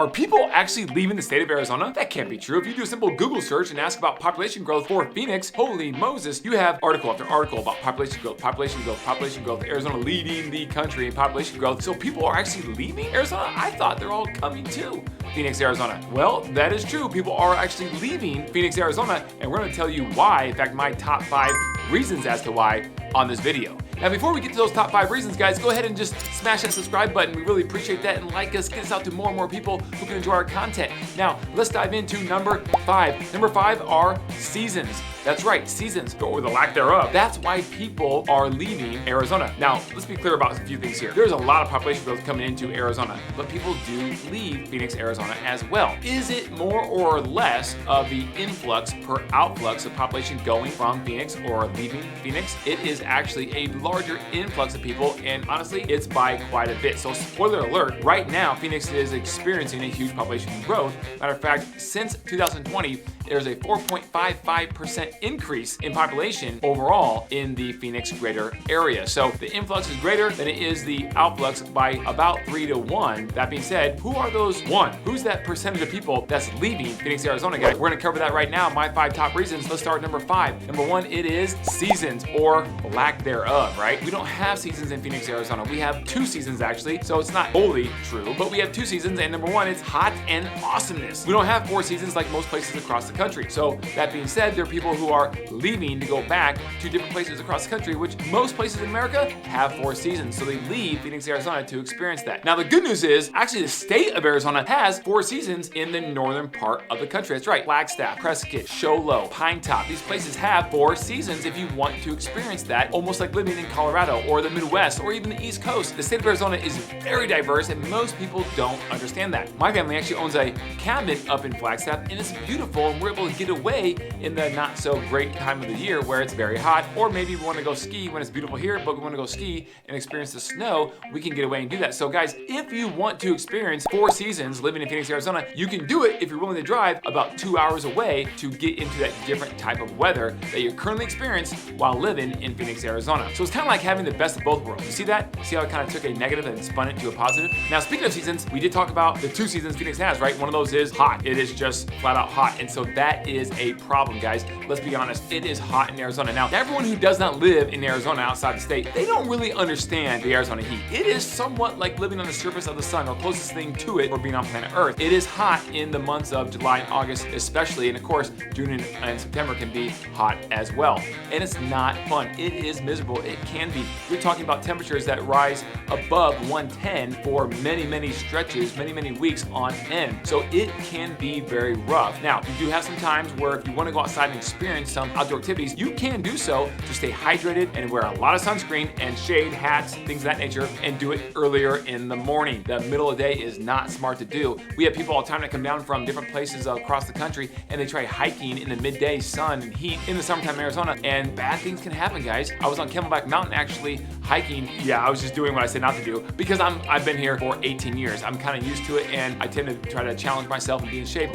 Are people actually leaving the state of Arizona? That can't be true. If you do a simple Google search and ask about population growth for Phoenix, holy Moses, you have article after article about population growth, population growth, population growth, Arizona leading the country in population growth. So people are actually leaving Arizona? I thought they're all coming to Phoenix, Arizona. Well, that is true. People are actually leaving Phoenix, Arizona, and we're going to tell you why. In fact, my top 5 reasons as to why on this video. Now, before we get to those top 5 reasons, guys, go ahead and just smash that subscribe button. We really appreciate that, and like us, get us out to more and more people who can enjoy our content. Now, let's dive into number 5. Number 5 are seasons. That's right, seasons, or the lack thereof. That's why people are leaving Arizona. Now, let's be clear about a few things here. There's a lot of population growth coming into Arizona, but people do leave Phoenix, Arizona as well. Is it more or less of the influx per outflux of population going from Phoenix or leaving Phoenix? It is actually a larger influx of people, and honestly, it's by quite a bit. So spoiler alert, right now, Phoenix is experiencing a huge population growth. Matter of fact, since 2020, there's a 4.55% increase in population overall in the Phoenix greater area. So the influx is greater than it is the outflux by about 3 to 1. That being said, who are those 1? Who's that percentage of people that's leaving Phoenix, Arizona, guys? We're gonna cover that right now. My 5 top reasons. Let's start with number 5. Number 1, it is seasons or lack thereof, right? We don't have seasons in Phoenix, Arizona. We have 2 seasons actually, so it's not wholly true, but we have 2 seasons, and number 1, it's hot and awesomeness. We don't have 4 seasons like most places across the country. So that being said, there are people who are leaving to go back to different places across the country, which most places in America have 4 seasons. So they leave Phoenix, Arizona to experience that. Now, the good news is actually the state of Arizona has 4 seasons in the northern part of the country. That's right, Flagstaff, Prescott, Show Low, Pine Top. These places have 4 seasons if you want to experience that, almost like living in Colorado or the Midwest or even the East Coast. The state of Arizona is very diverse, and most people don't understand that. My family actually owns a cabin up in Flagstaff, and it's beautiful, and we're able to get away in the not so great time of the year where it's very hot, or maybe we want to go ski when it's beautiful here, but we want to go ski and experience the snow. We can get away and do that. So guys, if you want to experience 4 seasons living in Phoenix, Arizona, you can do it if you're willing to drive about 2 hours away to get into that different type of weather that you're currently experiencing while living in Phoenix, Arizona. So it's kind of like having the best of both worlds. You see that? See how I kind of took a negative and spun it to a positive? Now, speaking of seasons, we did talk about the 2 seasons Phoenix has, right? One of those is hot. It is just flat out hot. And so that is a problem, guys. Let's be honest. It is hot in Arizona. Now, everyone who does not live in Arizona outside the state, they don't really understand the Arizona heat. It is somewhat like living on the surface of the sun, or closest thing to it for being on planet Earth. It is hot in the months of July and August especially, and of course, June and September can be hot as well. And it's not fun. It is miserable. It can be. We're talking about temperatures that rise above 110 for many, many stretches, many, many weeks on end. So it can be very rough. Now, you do have some times where if you want to go outside and experience some outdoor activities, you can do so to stay hydrated and wear a lot of sunscreen and shade, hats, things of that nature, and do it earlier in the morning. The middle of the day is not smart to do. We have people all the time that come down from different places across the country and they try hiking in the midday sun and heat in the summertime in Arizona, and bad things can happen, guys. I was on Camelback Mountain actually hiking. Yeah, I was just doing what I said not to do because I've been here for 18 years. I'm kind of used to it, and I tend to try to challenge myself and be in shape.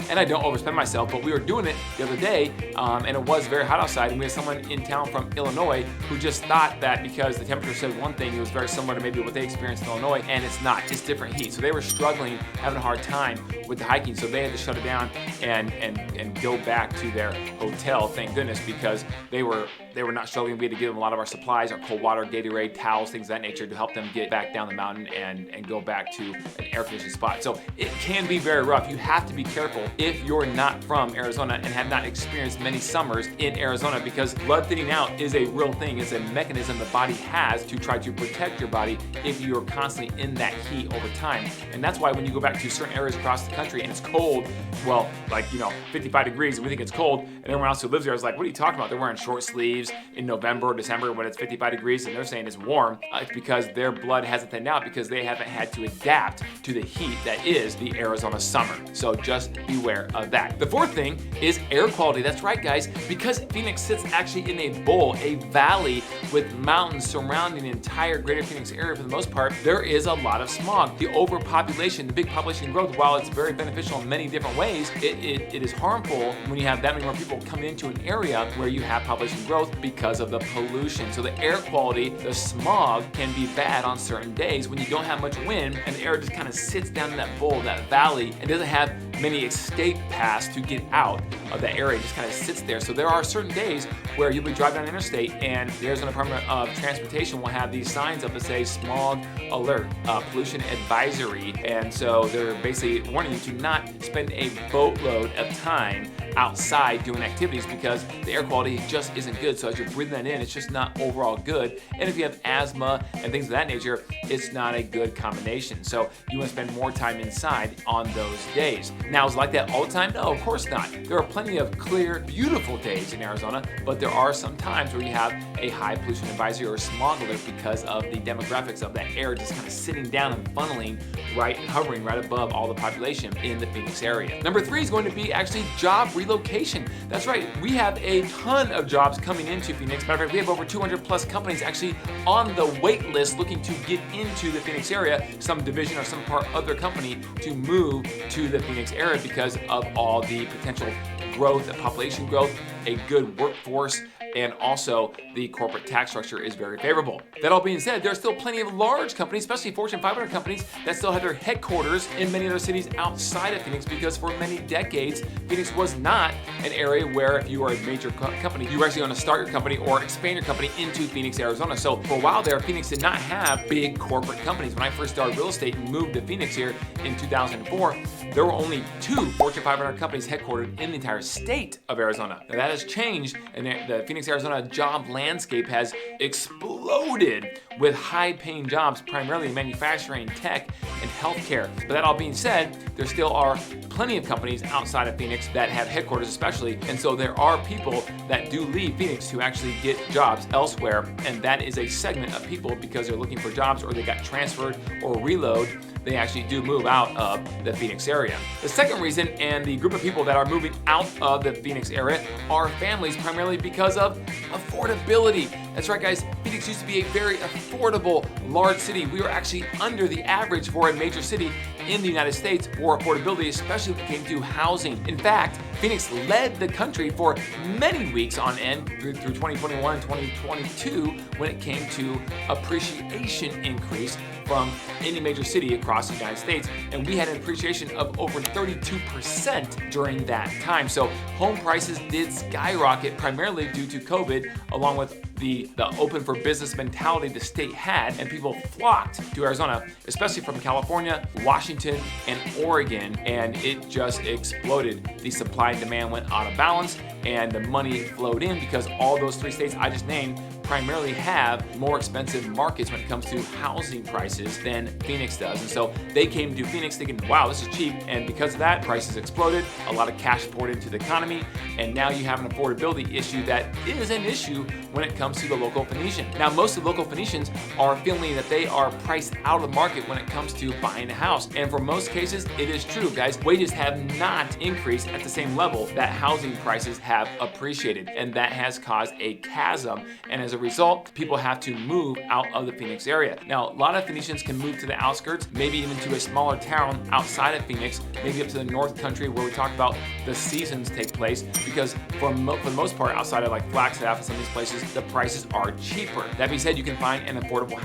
And I don't overspend myself, but we were doing it the other day, and it was very hot outside, and we had someone in town from Illinois who just thought that because the temperature said one thing, it was very similar to maybe what they experienced in Illinois, and it's not. It's different heat. So they were struggling, having a hard time with the hiking, so they had to shut it down and go back to their hotel, thank goodness, because they were not struggling. We had to give them a lot of our supplies, our cold water, Gatorade, towels, things of that nature to help them get back down the mountain and go back to an air-conditioned spot. So it can be very rough. You have to be careful if you're not from Arizona and have not experienced many summers in Arizona, because blood thinning out is a real thing. It's a mechanism the body has to try to protect your body if you're constantly in that heat over time. And that's why when you go back to certain areas across the country and it's cold, well, like, 55 degrees and we think it's cold, and everyone else who lives there is like, what are you talking about? They're wearing short sleeves in November or December when it's 55 degrees and they're saying it's warm. It's because their blood hasn't thinned out because they haven't had to adapt to the heat that is the Arizona summer. So just beware of that. The fourth thing is air quality. That's right, guys, because Phoenix sits actually in a bowl, a valley with mountains surrounding the entire greater Phoenix area for the most part, there is a lot of smog. The overpopulation, the big population growth, while it's very beneficial in many different ways, it is harmful when you have that many more people coming into an area where you have population growth growth because of the pollution. So the air quality, the smog can be bad on certain days when you don't have much wind and the air just kind of sits down in that bowl, that valley, and doesn't have many escape paths to get out of that area. It just kind of sits there. So there are certain days where you'll be driving down the interstate and the Arizona Department of Transportation will have these signs up that say smog alert, pollution advisory. And so they're basically warning you to not spend a boatload of time outside doing activities because the air quality just isn't good. So as you're breathing that in, it's just not overall good. And if you have asthma and things of that nature, it's not a good combination. So you want to spend more time inside on those days. Now, is it like that all the time? No, of course not. There are plenty of clear, beautiful days in Arizona, but there are some times where you have a high pollution advisory or smog alert because of the demographics of that air just kind of sitting down and funneling right, hovering right above all the population in the Phoenix area. Number 3 is going to be actually job relocation. That's right, we have a ton of jobs coming into Phoenix. Matter of fact, we have over 200 plus companies actually on the wait list looking to get into the Phoenix area, some division or some part other company to move to the Phoenix area because of all the potential growth, the population growth, a good workforce, and also the corporate tax structure is very favorable. That all being said, there are still plenty of large companies, especially Fortune 500 companies, that still have their headquarters in many other cities outside of Phoenix because for many decades, Phoenix was not an area where if you are a major company, you were actually going to start your company or expand your company into Phoenix, Arizona. So for a while there, Phoenix did not have big corporate companies. When I first started real estate and moved to Phoenix here in 2004, there were only 2 Fortune 500 companies headquartered in the entire state of Arizona. Now that has changed, and the Phoenix, Arizona job landscape has exploded with high-paying jobs, primarily in manufacturing, tech, and healthcare. But that all being said, there still are plenty of companies outside of Phoenix that have headquarters especially, and so there are people that do leave Phoenix to actually get jobs elsewhere, and that is a segment of people because they're looking for jobs or they got transferred or reload, they actually do move out of the Phoenix area. The second reason, and the group of people that are moving out of the Phoenix area, are families, primarily because of affordability. That's right, guys, Phoenix used to be a very affordable, large city. We were actually under the average for a major city in the United States for affordability, especially when it came to housing. In fact, Phoenix led the country for many weeks on end through 2021 and 2022 when it came to appreciation increase from any major city across the United States. And we had an appreciation of over 32% during that time. So home prices did skyrocket primarily due to COVID, along with the open for business mentality the state had, and people flocked to Arizona, especially from California, Washington, and Oregon, and it just exploded. The supply and demand went out of balance, and the money flowed in because all those 3 states I just named primarily have more expensive markets when it comes to housing prices than Phoenix does. And so they came to Phoenix thinking, wow, this is cheap. And because of that, prices exploded, a lot of cash poured into the economy, and now you have an affordability issue that is an issue when it comes to the local Phoenician. Now, most of the local Phoenicians are feeling that they are priced out of the market when it comes to buying a house. And for most cases, it is true, guys. Wages have not increased at the same level that housing prices have appreciated. And that has caused a chasm. And as a result, people have to move out of the Phoenix area. Now, a lot of Phoenicians can move to the outskirts, maybe even to a smaller town outside of Phoenix, maybe up to the North Country where we talk about the seasons take place, because for the most part, outside of like Flagstaff and some of these places, the prices are cheaper. That being said, you can find an affordable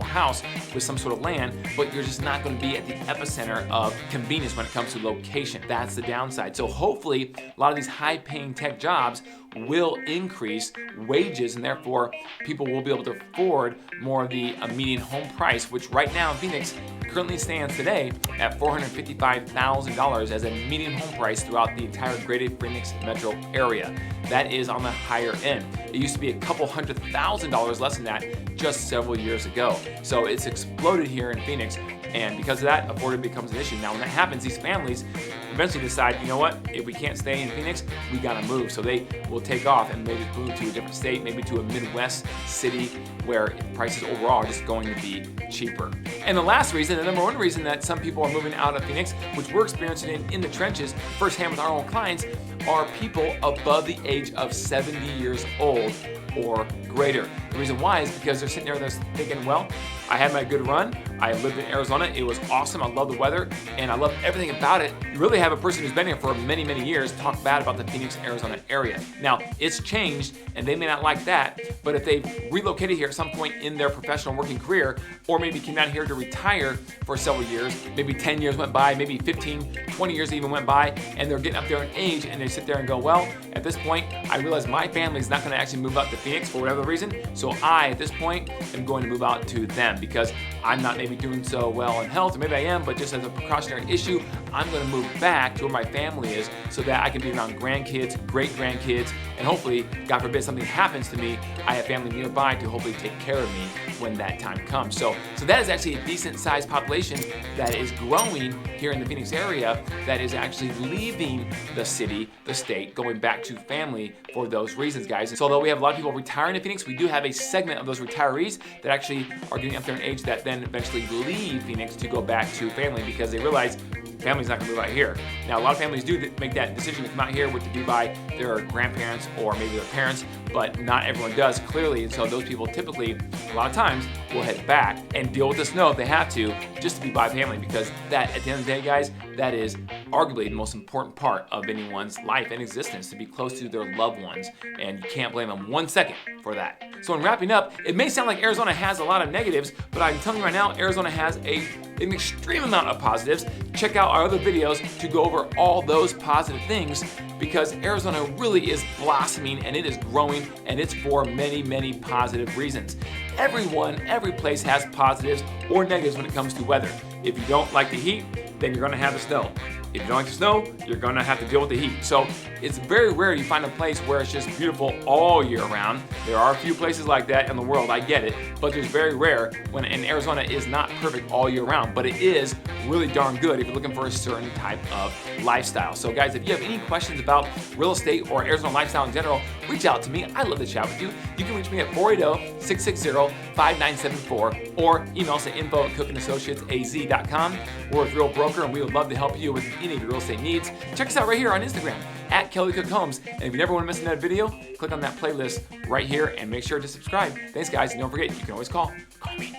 house with some sort of land, but you're just not going to be at the epicenter of convenience when it comes to location. That's the downside. So hopefully, a lot of these high-paying tech jobs will increase wages, and therefore people will be able to afford more of the median home price, which right now in Phoenix currently stands today at $455,000 as a median home price throughout the entire greater Phoenix metro area. That is on the higher end. It used to be a couple $100,000 less than that just several years ago. So it's exploded here in Phoenix, and because of that, affordability becomes an issue. Now, when that happens, these families eventually decide, you know what, if we can't stay in Phoenix, we gotta move. So they will take off and maybe move to a different state, maybe to a Midwest city where prices overall are just going to be cheaper. And the last reason, the number one reason that some people are moving out of Phoenix, which we're experiencing in the trenches firsthand with our own clients, are people above the age of 70 years old or greater. The reason why is because they're sitting there and they're thinking, well, I had my good run, I lived in Arizona. It was awesome. I love the weather and I love everything about it. You really have a person who's been here for many, many years talk bad about the Phoenix, Arizona area. Now, it's changed and they may not like that, but if they've relocated here at some point in their professional working career, or maybe came down here to retire for several years, maybe 10 years went by, maybe 15, 20 years even went by, and they're getting up there in age and they sit there and go, well, at this point, I realize my family is not gonna actually move out to Phoenix for whatever reason, so I, at this point, am going to move out to them because I'm not maybe doing so well in health, or maybe I am, but just as a precautionary issue, I'm gonna move back to where my family is so that I can be around grandkids, great-grandkids, and hopefully, God forbid, something happens to me, I have family nearby to hopefully take care of me when that time comes. So that is actually a decent sized population that is growing here in the Phoenix area that is actually leaving the city, the state, going back to family for those reasons, guys. And so although we have a lot of people retiring in Phoenix, we do have a segment of those retirees that actually are getting up there in age that then eventually leave Phoenix to go back to family because they realize family's not gonna move out here. Now, a lot of families do make that decision to come out here to be by their grandparents or maybe their parents, but not everyone does, clearly. And so those people typically, a lot of times, will head back and deal with the snow if they have to, just to be by family, because that, at the end of the day, guys, that is arguably the most important part of anyone's life and existence, to be close to their loved ones. And you can't blame them 1 second for that. So in wrapping up, it may sound like Arizona has a lot of negatives, but I'm telling you right now, Arizona has an extreme amount of positives. Check out our other videos to go over all those positive things, because Arizona really is blossoming and it is growing, and it's for many, many positive reasons. Every place has positives or negatives when it comes to weather. If you don't like the heat, then you're gonna have the snow. If you don't like the snow, you're gonna have to deal with the heat. So it's very rare you find a place where it's just beautiful all year round. There are a few places like that in the world, I get it, but it's very rare when, and Arizona is not perfect all year round, but it is really darn good if you're looking for a certain type of lifestyle. So guys, if you have any questions about real estate or Arizona lifestyle in general, reach out to me. I'd love to chat with you. You can reach me at 480-660-5974 or email us at info@cookandassociatesaz.com. We're a real broker and we would love to help you with any of your real estate needs. Check us out right here on Instagram at Kelly Cook Homes. And if you never want to miss another video, click on that playlist right here and make sure to subscribe. Thanks, guys. And don't forget, you can always call me.